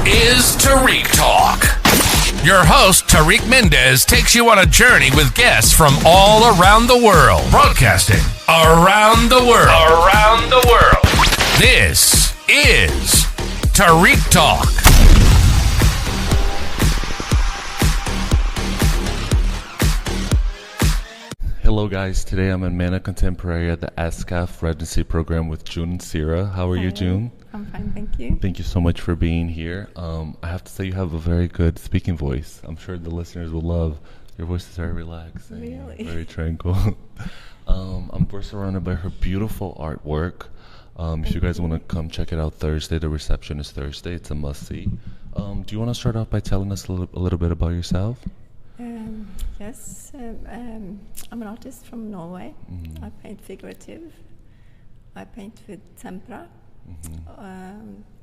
is Tariq Talk. Your host, Tariq Mendez, takes you on a journey with guests from all around the world. Broadcasting around the world. Around the world. This is Tariq Talk. Hello guys, today I'm in Mana Contemporary at the ESKFF residency program with June Sira. How are you, June? I'm fine, thank you. Thank you so much for being here. I have to say you have a very good speaking voice. I'm sure the listeners will love. Your voice is very relaxing, really? Very tranquil. I'm surrounded by her beautiful artwork. If you guys want to come check it out Thursday, the reception is Thursday. It's a must-see. Do you want to start off by telling us a little bit about yourself? Yes, I'm an artist from Norway. I paint figurative. I paint with tempera,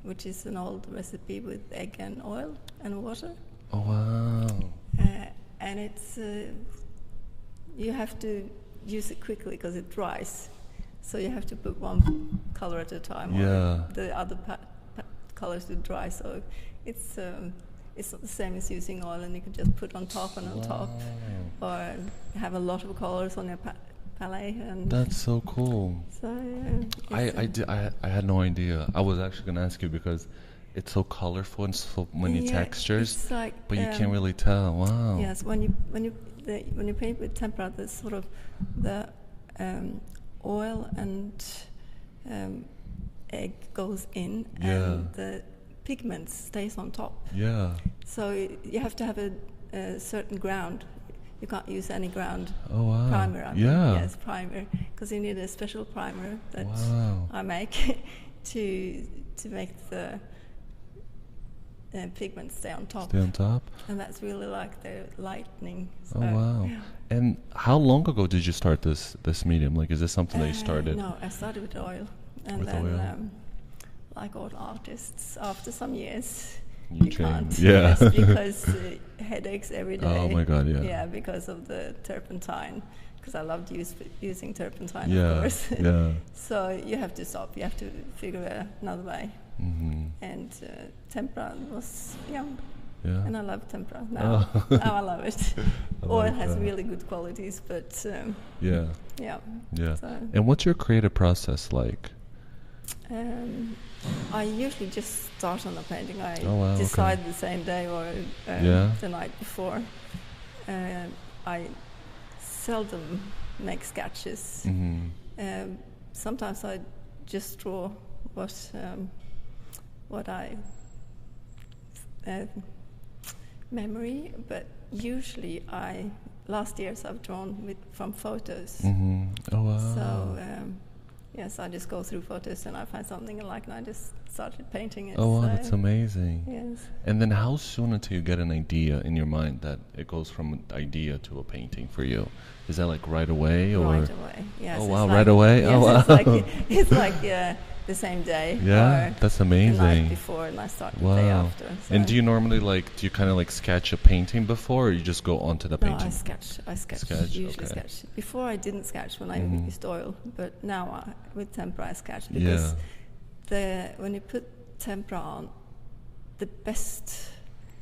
which is an old recipe with egg and oil and water. Oh, wow. And it's, you have to use it quickly because it dries. So you have to put one color at a time, or the other colors will dry. So it's not the same as using oil, and you can just put on top and on top, or have a lot of colors on your palette. And that's so cool. So I had no idea. I was actually going to ask you because it's so colorful and so many textures, like, but you can't really tell. Wow. Yes, when you paint with tempera, the sort of the oil and egg goes in, and the pigment stays on top. Yeah. So you have to have a certain ground. You can't use any ground primer. Yes, primer, because you need a special primer that I make to make the pigments stay on top. Stay on top. And that's really like the lightning. So, Yeah. And how long ago did you start this medium? Like, is this something that you started? No, I started with oil, and with then oil. Like all artists, after some years, you can't. Yeah. Yes, because headaches every day. Oh my God, yeah. Yeah, because of the turpentine. Because I loved using turpentine, of course. Yeah. So you have to stop. You have to figure another way. And tempera was young. Yeah. And I love tempera now. Now I love it. Oil has really good qualities, but Yeah. So. And what's your creative process like? I usually just start on a painting. I decide the same day or the night before. I seldom make sketches. Sometimes I just draw what I memory, but usually last years I've drawn from photos. Oh wow! So yes, I just go through photos and I find something I like, and I just started painting it. Oh wow, that's amazing. Yes. And then how soon until you get an idea in your mind that it goes from an idea to a painting for you? Is that like right away or? Right away. Yes. Oh wow! Right away. Yes, oh wow! It's like the same day. Yeah, or that's amazing. The night before, and I start the day after. So. And do you normally do you kind of like sketch a painting before, or you just go onto the painting? No, I sketch. Usually sketch. Before I didn't sketch when I used oil, but now with tempera I sketch, because when you put tempera on, the best,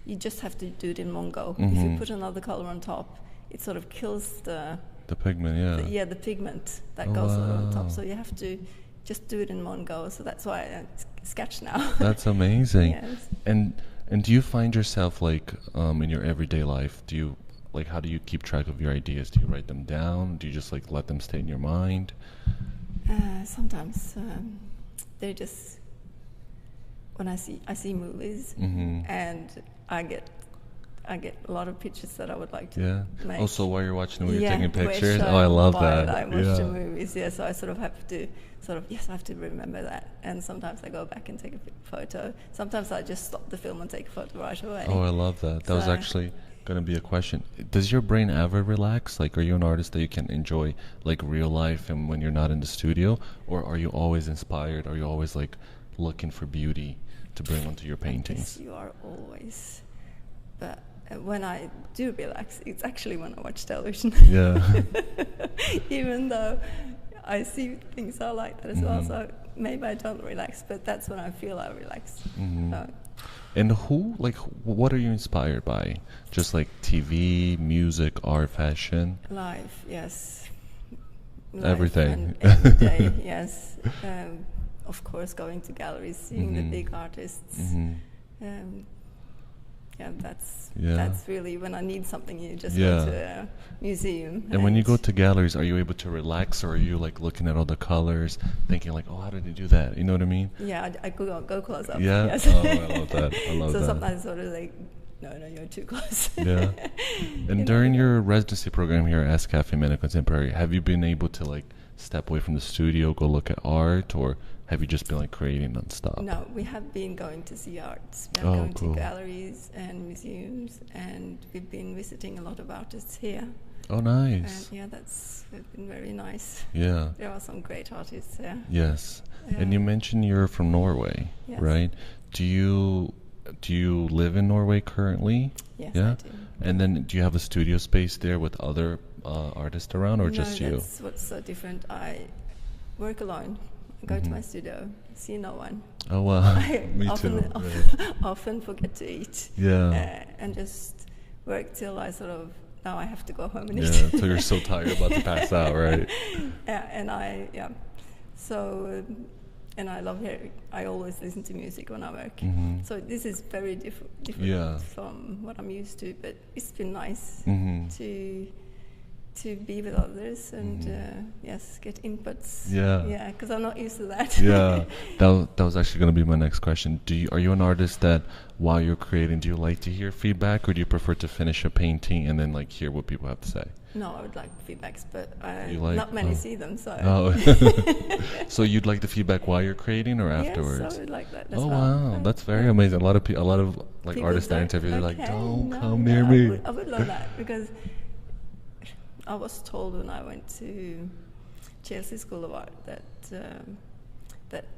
you just have to do it in one go. If you put another color on top, it sort of kills the pigment. The pigment that goes on top. So you have to just do it in one go. So that's why I sketch now. That's amazing. Yes. And do you find yourself in your everyday life, how do you keep track of your ideas? Do you write them down? Do you just let them stay in your mind? Sometimes they just, when I see movies, and I get a lot of pictures that I would like to make. Also, while you're watching the movie, you're taking pictures? I love that. I watch the movies, so I sort of have to I have to remember that. And sometimes I go back and take a photo. Sometimes I just stop the film and take a photo right away. Oh, I love that. That was actually going to be a question. Does your brain ever relax? Are you an artist that you can enjoy real life and when you're not in the studio? Or are you always inspired? Are you always looking for beauty to bring onto your paintings? Yes, you are always. But when I do relax, it's actually when I watch television. Yeah. Even though I see things like that as well, so maybe I don't relax, but that's when I feel I relax. And what are you inspired by? Just like TV, music, art, fashion? Life, yes. Life Everything. Every day, yes. Of course, going to galleries, seeing the big artists. That's really when I need something. You just go to a museum. And when you go to galleries, are you able to relax, or are you like looking at all the colors, thinking like, oh, how did they do that? You know what I mean? Yeah, I go close up. Yeah. Yes. Oh, I love that. I love that. So sometimes sort of like, no, you're too close. Yeah. And during your residency program here at ESKFF in Contemporary, have you been able to like step away from the studio, go look at art, or have you just been like creating nonstop? No, we have been going to see arts. We have going to galleries and museums, and we've been visiting a lot of artists here. Oh, nice. And that's been very nice. Yeah. There are some great artists there. Yes. And you mentioned you're from Norway, right? Do you live in Norway currently? Yes, yeah? I do. And then do you have a studio space there with other artists around, or just you? No, that's what's so different. I work alone. I go to my studio, see no one. Oh, wow. Me too. Often forget to eat. Yeah. And just work till I sort of, now I have to go home and eat. Yeah, so you're so tired about to pass out, right? So, and I love hearing, I always listen to music when I work. So this is very different from what I'm used to, but it's been nice to be with others and get inputs. Yeah, because I'm not used to that. Yeah, that was actually going to be my next question. Are you an artist that while you're creating, do you like to hear feedback, or do you prefer to finish a painting and then like hear what people have to say? No, I would like feedbacks, but not many see them. So. So you'd like the feedback while you're creating or afterwards? Yes, I would like that. Wow, that's very amazing. A lot of like artists I interview, they're like, "Don't come near me." I would love that, because I was told when I went to Chelsea School of Art that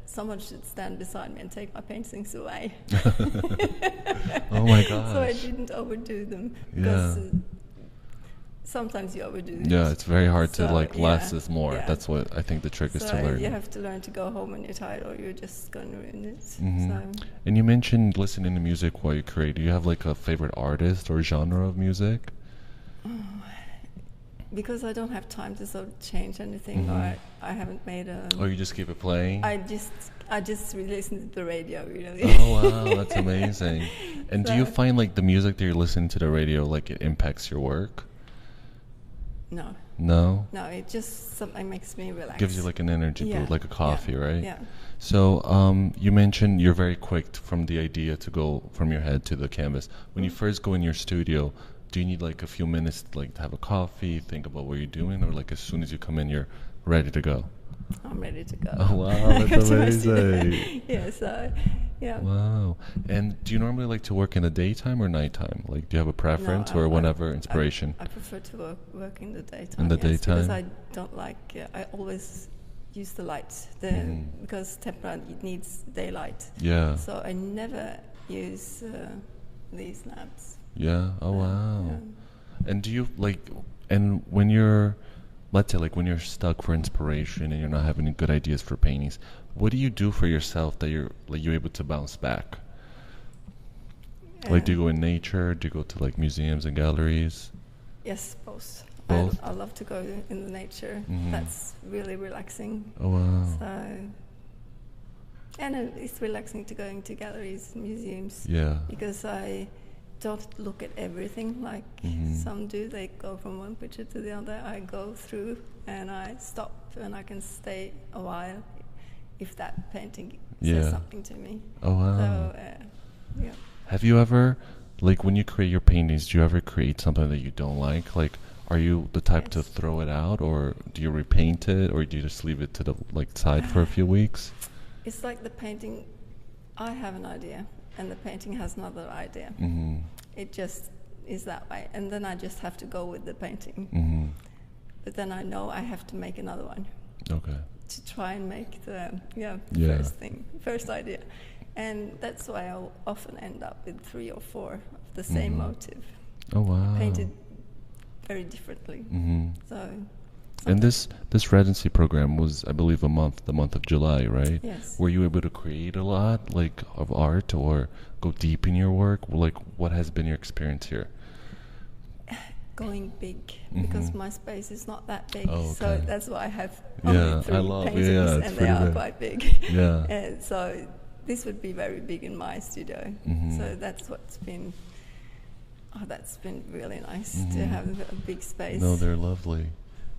someone should stand beside me and take my paintings away. Oh my gosh. So I didn't overdo them, because sometimes you overdo it. Yeah, it's very hard to like less is more. Yeah. That's what I think the trick is to learn. You have to learn to go home when you're tired, or you're just going to ruin it. And you mentioned listening to music while you create. Do you have like a favorite artist or genre of music? Because I don't have time to sort of change anything, or I haven't made a... Oh, you just keep it playing? I just listen to the radio, really. Oh, wow, that's amazing. And do you find like the music that you're listening to the radio, like it impacts your work? No. No? No, it just something makes me relax. Gives you like an energy boost, like a coffee, right? Yeah. So you mentioned you're very quick from the idea to go from your head to the canvas. When you first go in your studio, do you need like a few minutes to like to have a coffee, think about what you're doing, or like as soon as you come in, you're ready to go? I'm ready to go. Oh, wow, that's amazing. Yeah. Wow. And do you normally like to work in the daytime or nighttime? Like, do you have a preference, or whenever inspiration? I prefer to work in the daytime. In the daytime? Because I don't like, I always use the light, because tempera needs daylight. Yeah. So I never use these lamps. Yeah. Oh, wow. Yeah. And do you like, and when you're, let's say like when you're stuck for inspiration and you're not having good ideas for paintings, what do you do for yourself that you're able to bounce back? Like, do you go in nature? Do you go to like museums and galleries? Yes, both. Both? I love to go in the nature. That's really relaxing. Oh, wow. So, and it's relaxing to going to galleries and museums. Yeah. Because I don't look at everything like some do. They go from one picture to the other. I go through and I stop, and I can stay a while if that painting says something to me. Oh, wow. So, yeah. Have you ever, like when you create your paintings, do you ever create something that you don't like? Like, are you the type to throw it out, or do you repaint it, or do you just leave it to the like side for a few weeks? It's like the painting, I have an idea, and the painting has another idea. It just is that way, and then I just have to go with the painting. But then I know I have to make another one. Okay. To try and make the first idea, and that's why I often end up with 3 or 4 of the same motive. Oh, wow. Painted very differently. So And this residency program was, I believe, the month of July, right? Yes. Were you able to create a lot, like, of art, or go deep in your work? Like, what has been your experience here? Going big, because my space is not that big, so that's why I have Yeah, only 3 paintings, and they are quite big. Yeah. And so this would be very big in my studio. So that's what's been. Oh, that's been really nice to have a big space. No, they're lovely.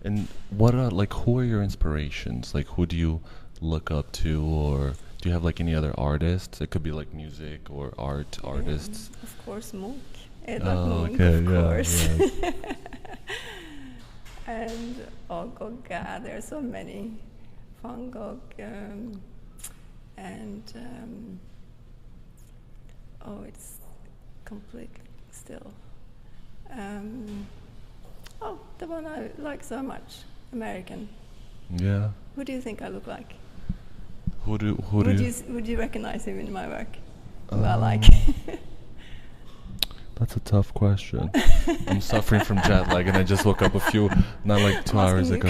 And what are, like, who are your inspirations? Like, who do you look up to, or do you have, like, any other artists? It could be like music or art artists. Of course, Munch. Edvard Munch, okay, of course. Yeah. And oh God, there are so many. Van Gogh, it's completely still. The one I like so much, American. Yeah. Who do you think I look like? Would you recognize him in my work? Who I like? That's a tough question. I'm suffering from jet lag, and I just woke up not like 2 hours ago.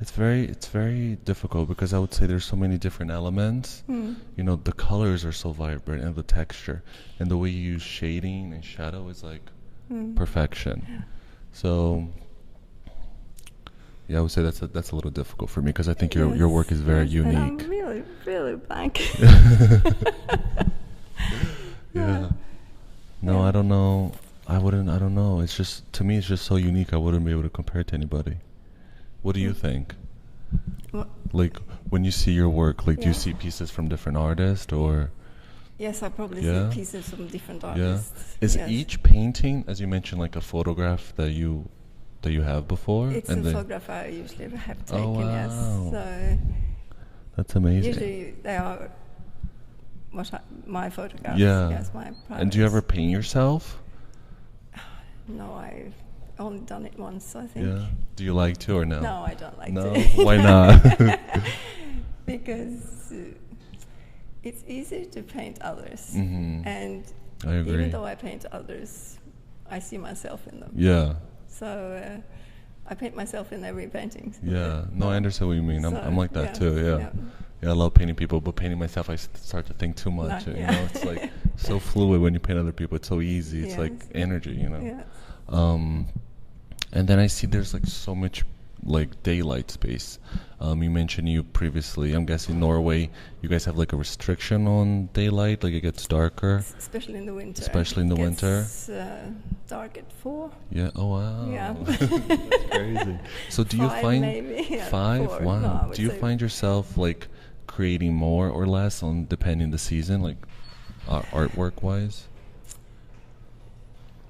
It's very difficult, because I would say there's so many different elements. You know, the colors are so vibrant, and the texture, and the way you use shading and shadow is like perfection. Yeah. So yeah, I would say that's a little difficult for me, because I think your work is very unique. And I'm really, really blank. Yeah. No, I don't know. I don't know. It's just, to me, it's just so unique. I wouldn't be able to compare it to anybody. What do you think? What? Like, when you see your work, like, do you see pieces from different artists, or? Yes, I probably see pieces from different artists. Yeah. Is each painting, as you mentioned, like a photograph that you have before? It's a photograph I usually have taken. Oh, wow. Yes. So that's amazing. usually they are my photographs. Yeah. Yes, my private. And do you ever paint yourself? No, I've only done it once, I think. Yeah. Do you like to, or no? No, I don't like to. No? Why not? Because it's easy to paint others. And I agree. even though I paint others, I see myself in them. Yeah. So I paint myself in every painting. Yeah. No, I understand what you mean. I'm like that too. Yeah. Yeah, I love painting people, but painting myself, I start to think too much. You know, it's like so fluid when you paint other people. It's so easy. It's like energy, you know. Yeah. And then I see there's like so much like daylight space. You mentioned you previously, I'm guessing Norway, you guys have like a restriction on daylight, like it gets darker. Especially in the winter. Especially in the winter. It's dark at 4. Yeah. Oh wow. Yeah. That's crazy. So do you 5 find maybe? Yeah, 5? 4. Wow. No, do you find yourself like creating more or less on depending the season, like artwork wise?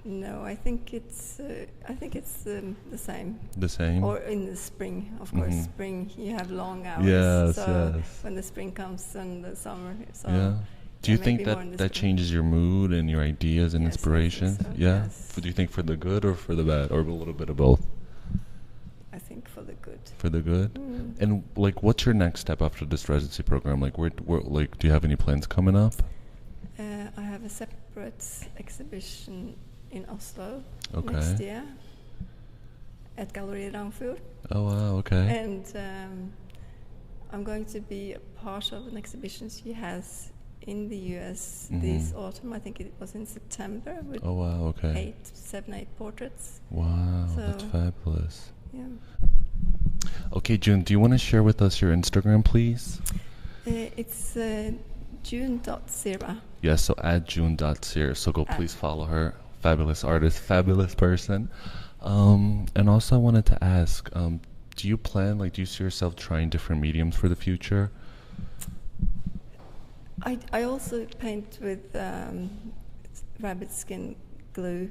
No, I think it's the same. The same? Or in the spring, of course. Spring, you have long hours. Yes, so yes. when the spring comes and the summer. So yeah. Do you think that changes your mood and your ideas and inspirations? So, yeah. Yes. Do you think for the good or for the bad, or a little bit of both? I think for the good. For the good. And like, what's your next step after this residency program? Like, where like, do you have any plans coming up? I have a separate exhibition in Oslo next year at Gallery Rangfjord. Oh wow! Okay. And I'm going to be a part of an exhibition she has in the US this autumn. I think it was in September. With 7-8 portraits. Wow, so that's fabulous. Yeah. Okay, June, do you want to share with us your Instagram, please? It's June.Sira. Yes, so at June.Sira. So go please follow her. Fabulous artist, fabulous person. And also I wanted to ask, do you see yourself trying different mediums for the future? I also paint with rabbit skin glue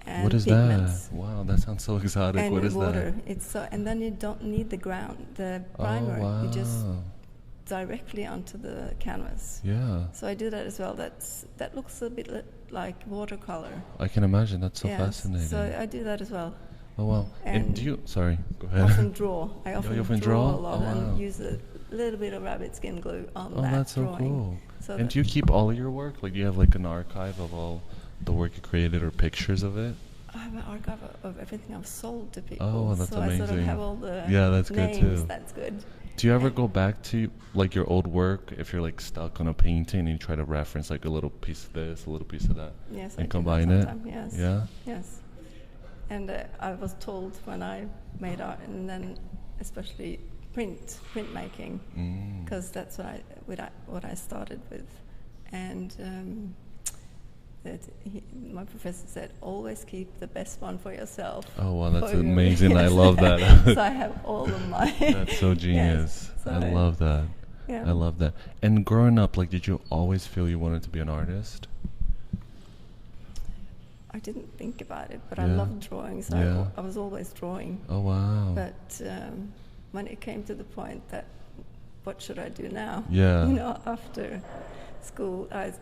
and what is pigments. That? Wow, that sounds so exotic. And what is water. that? It's and then you don't need the primer. Oh, wow. You just directly onto the canvas. Yeah. So I do that as well. That looks a bit like watercolor. I can imagine. That's so fascinating. So I do that as well. Oh wow. And do you? Sorry. Go ahead. Often draw. I often draw a lot and wow. use a little bit of rabbit skin glue on that that's so drawing. cool. So and do you keep all of your work? Like, do you have like an archive of all the work you created or pictures of it? I have an archive of everything I've sold to people. Oh, that's amazing. I sort of have all the that's names. good too. That's good. Do you ever go back to like your old work if you're like stuck on a painting and you try to reference like a little piece of this, a little piece of that, yes, and combine it? Yes. Yeah. Yes. And I was told when I made art, and then especially printmaking, because that's what I started with, and my professor said, always keep the best one for yourself. Oh wow, that's amazing! I love that. So I have all of my. That's so genius. Yes, so I love that. Yeah. I love that. And growing up, like, did you always feel you wanted to be an artist? I didn't think about it, but I loved drawing, so I was always drawing. Oh wow! But when it came to the point that, what should I do now? Yeah. After school, I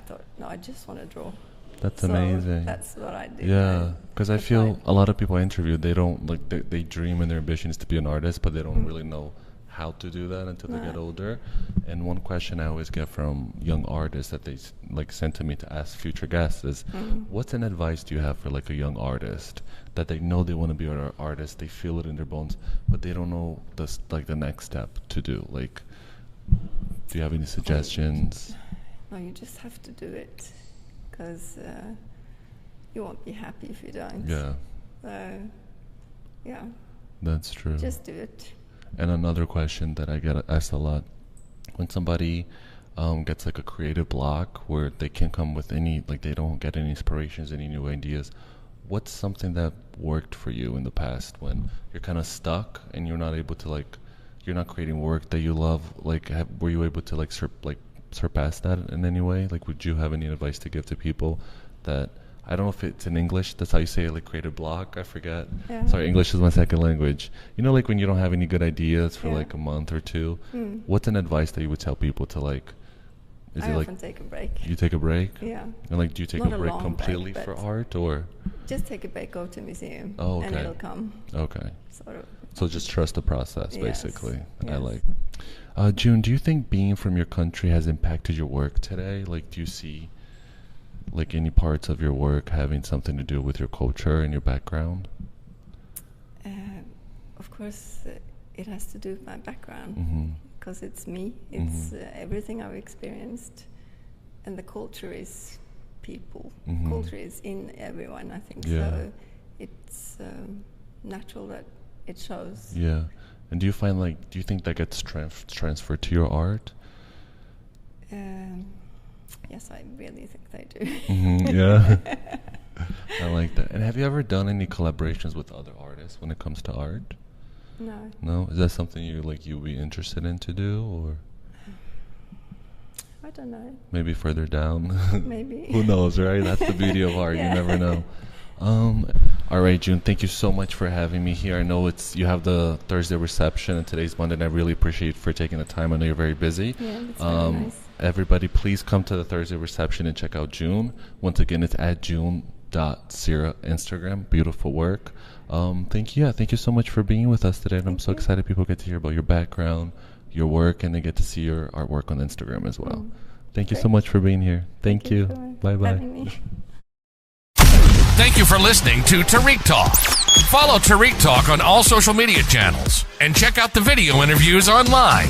thought, no, I just want to draw. That's amazing. That's what I did. Yeah, because I feel a lot of people I interviewed, they don't like they dream and their ambition is to be an artist, but they don't really know how to do that until they get older. And one question I always get from young artists that they like send to me to ask future guests is, what's an advice do you have for like a young artist that they know they want to be an artist, they feel it in their bones, but they don't know the next step to do? Like, do you have any suggestions? No, you just have to do it, because you won't be happy if you don't. Yeah. So, yeah. That's true. Just do it. And another question that I get asked a lot, when somebody gets like a creative block where they can't come with any, like they don't get any inspirations, any new ideas, what's something that worked for you in the past when you're kind of stuck and you're not able to like, you're not creating work that you love? Like, were you able to like surpass that in any way? Like, would you have any advice to give to people that, I don't know if it's in English, that's how you say it, like creative block, I forget. Yeah. Sorry, English is my second language. You know, like when you don't have any good ideas for like a month or two, what's an advice that you would tell people to like, is I it often like take a break. You take a break? Yeah. And like, do you take Not a break long completely break, for art, or? Just take a break, go to a museum, and it'll come. Okay. Sort of. So just trust the process, basically. Yes. I like. June, do you think being from your country has impacted your work today? Like, do you see like any parts of your work having something to do with your culture and your background? Of course, it has to do with my background, because it's me. It's everything I've experienced, and the culture is people. Culture is in everyone, I think. Yeah. So it's natural that it shows. Yeah. And do you find do you think that gets transferred to your art? Yes, I really think they do. Yeah. I like that. And have you ever done any collaborations with other artists when it comes to art? No. No? Is that something you'd be interested in to do, or? I don't know. Maybe further down? Maybe. Who knows, right? That's the beauty of art. You never know. All right, June, thank you so much for having me here. I know you have the Thursday reception and today's Monday, and I really appreciate for taking the time. I know you're very busy. Yeah, that's very nice. Everybody, please come to the Thursday reception and check out June. Once again, it's at June.Sira Instagram. Beautiful work. Thank you so much for being with us today, and I'm so excited people get to hear about your background, your work, and they get to see your artwork on Instagram as well. Thank you so much for being here. Thank you. Bye-bye. Thank you for listening to Tariq Talk. Follow Tariq Talk on all social media channels and check out the video interviews online.